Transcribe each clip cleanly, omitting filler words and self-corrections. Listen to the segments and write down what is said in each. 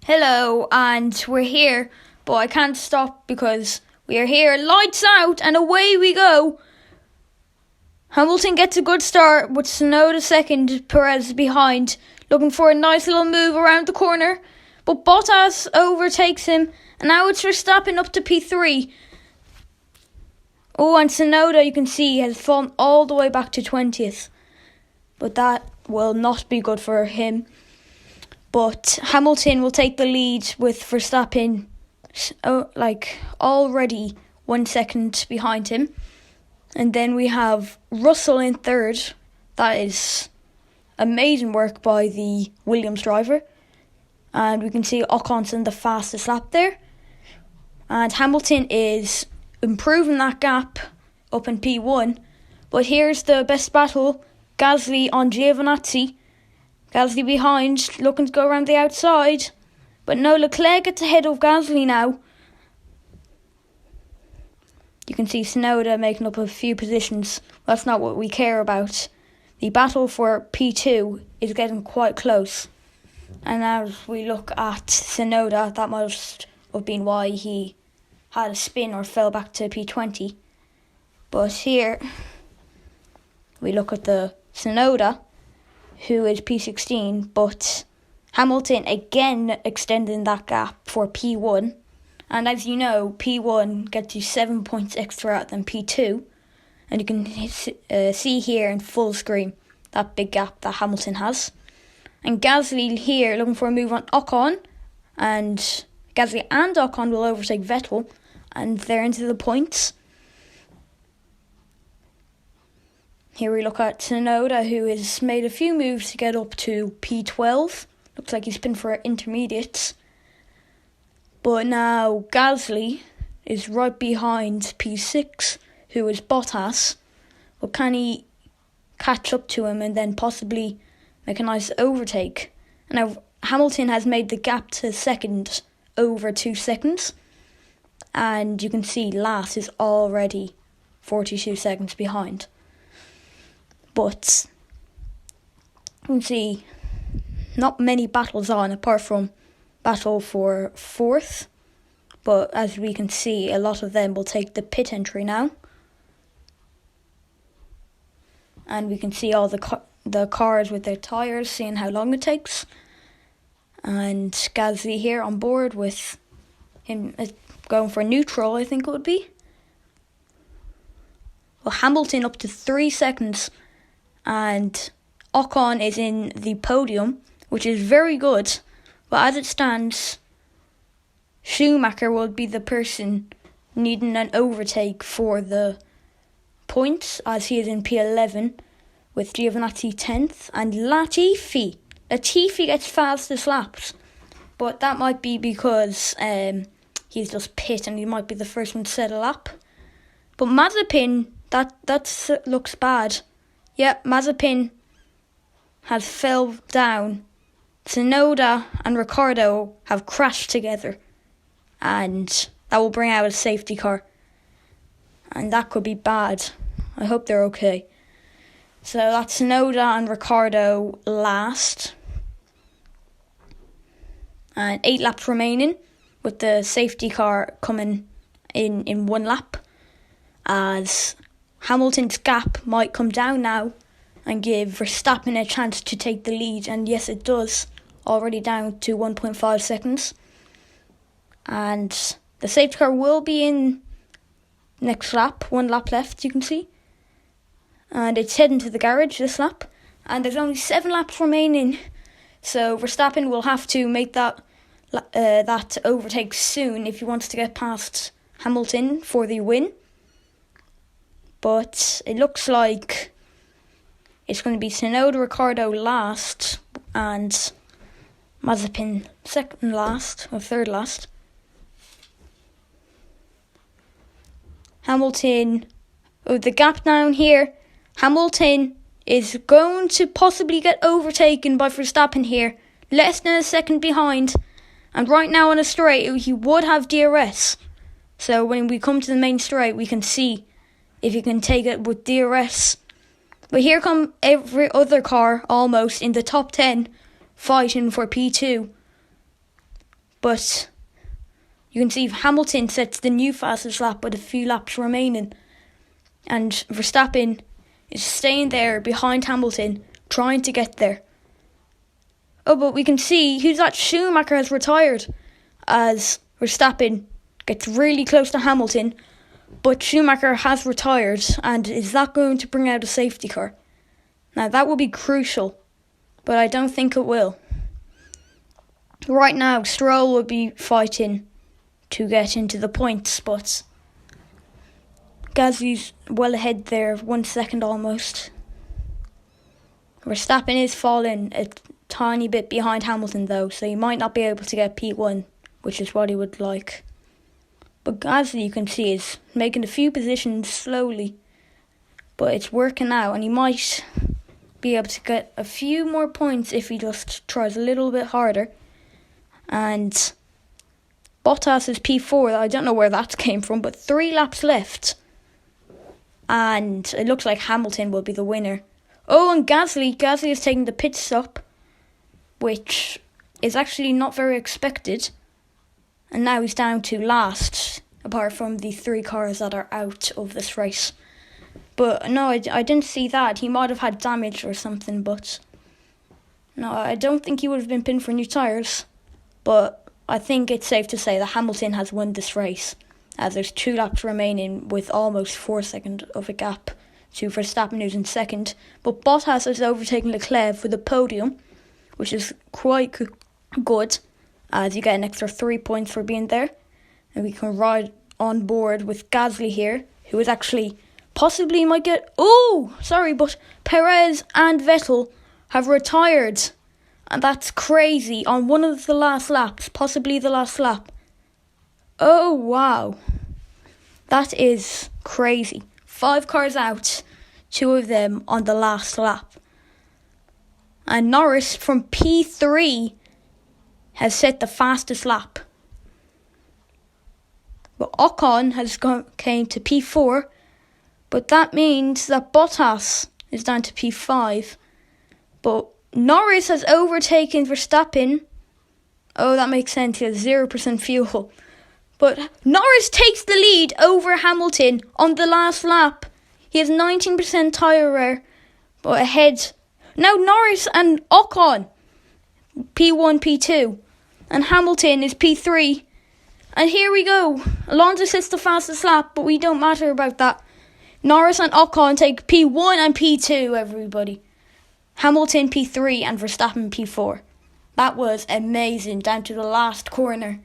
Hello, and we're here, but I can't stop because we are here. Lights out, and away we go. Hamilton gets a good start with Tsunoda second, Perez behind, looking for a nice little move around the corner. But Bottas overtakes him, and now it's Verstappen up to P3. Oh, and Tsunoda, you can see, has fallen all the way back to 20th. But that will not be good for him. But Hamilton will take the lead with Verstappen already 1 second behind him. And then we have Russell in third. That is amazing work by the Williams driver. And we can see Ocon's in the fastest lap there. And Hamilton is improving that gap up in P1. But here's the best battle. Gasly on Giovinazzi. Gasly behind, looking to go around the outside. But no, Leclerc gets ahead of Gasly now. You can see Tsunoda making up a few positions. That's not what we care about. The battle for P2 is getting quite close. And as we look at Tsunoda, that must have been why he had a spin or fell back to P20. But here, we look at the Tsunoda, who is P16, but Hamilton again extending that gap for P1. And as you know, P1 gets you 7 points extra than P2. And you can see here in full screen that big gap that Hamilton has. And Gasly here looking for a move on Ocon. And Gasly and Ocon will overtake Vettel. And they're into the points. Here we look at Tsunoda, who has made a few moves to get up to P12. Looks like he's been for intermediates. But now Gasly is right behind P6, who is Bottas. But can he catch up to him and then possibly make a nice overtake? And now Hamilton has made the gap to second over 2 seconds. And you can see last is already 42 seconds behind. But you can see not many battles on apart from battle for fourth. But as we can see, a lot of them will take the pit entry now. And we can see all the cars with their tyres, seeing how long it takes. And Gasly here on board with him going for neutral, I think it would be. Well, Hamilton up to 3 seconds. And Ocon is in the podium, which is very good. But as it stands, Schumacher will be the person needing an overtake for the points, as he is in P11, with Giovinazzi 10th. And Latifi gets fastest laps. But that might be because he's just pit and he might be the first one to set a lap. But Mazepin, that looks bad. Yeah, Mazepin has fell down. Tsunoda and Ricciardo have crashed together. And that will bring out a safety car. And that could be bad. I hope they're okay. So that's Tsunoda and Ricciardo last. And 8 laps remaining, with the safety car coming in 1 lap. As Hamilton's gap might come down now and give Verstappen a chance to take the lead. And yes, it does. Already down to 1.5 seconds. And the safety car will be in next lap. 1 lap left, you can see. And it's heading to the garage this lap. And there's only 7 laps remaining. So Verstappen will have to make that overtake soon if he wants to get past Hamilton for the win. But it looks like it's going to be Tsunoda, Ricciardo last, and Mazepin second last, or third last. Hamilton, the gap down here, Hamilton is going to possibly get overtaken by Verstappen here, less than a second behind. And right now on a straight, he would have DRS. So when we come to the main straight, we can see if he can take it with DRS. But here come every other car almost in the top 10 fighting for P2. But you can see Hamilton sets the new fastest lap with a few laps remaining. And Verstappen is staying there behind Hamilton, trying to get there. Oh, but we can see Schumacher has retired as Verstappen gets really close to Hamilton. But Schumacher has retired, and is that going to bring out a safety car? Now, that will be crucial, but I don't think it will. Right now, Stroll will be fighting to get into the points, but Gasly's well ahead there, 1 second almost. Verstappen is falling a tiny bit behind Hamilton though, so he might not be able to get P1, which is what he would like. But Gasly, you can see, is making a few positions slowly, but it's working out, and he might be able to get a few more points if he just tries a little bit harder. And Bottas is P4. I don't know where that came from, but 3 laps left. And it looks like Hamilton will be the winner. Oh, and Gasly is taking the pit stop, which is actually not very expected. And now he's down to last, apart from the 3 cars that are out of this race. But no, I didn't see that. He might have had damage or something, but no, I don't think he would have been pinned for new tyres. But I think it's safe to say that Hamilton has won this race, as there's 2 laps remaining with almost 4 seconds of a gap to Verstappen, who's in second. But Bottas has overtaken Leclerc for the podium, which is quite good, as you get an extra 3 points for being there. And we can ride on board with Gasly here, who is actually possibly might get... but Perez and Vettel have retired. And that's crazy, on one of the last laps, possibly the last lap. Oh, wow. That is crazy. 5 cars out, 2 of them on the last lap. And Norris from P3 has set the fastest lap. But Ocon came to P4, but that means that Bottas is down to P5. But Norris has overtaken Verstappen. Oh, that makes sense. He has 0% fuel. But Norris takes the lead over Hamilton on the last lap. He has 19% tyre wear, but ahead. Now Norris and Ocon, P1, P2. And Hamilton is P3. And here we go. Alonso sets the fastest lap, but we don't matter about that. Norris and Ocon take P1 and P2, everybody. Hamilton P3 and Verstappen P4. That was amazing. Down to the last corner,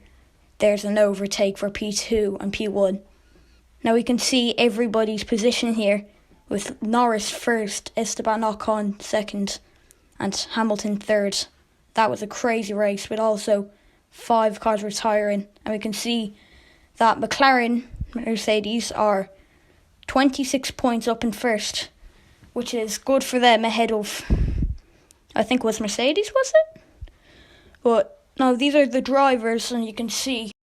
there's an overtake for P2 and P1. Now we can see everybody's position here, with Norris first, Esteban Ocon second, and Hamilton third. That was a crazy race, with also 5 cars retiring. And we can see that McLaren, Mercedes, are 26 points up in first, which is good for them ahead of, I think was Mercedes, was it? But no, these are the drivers, and you can see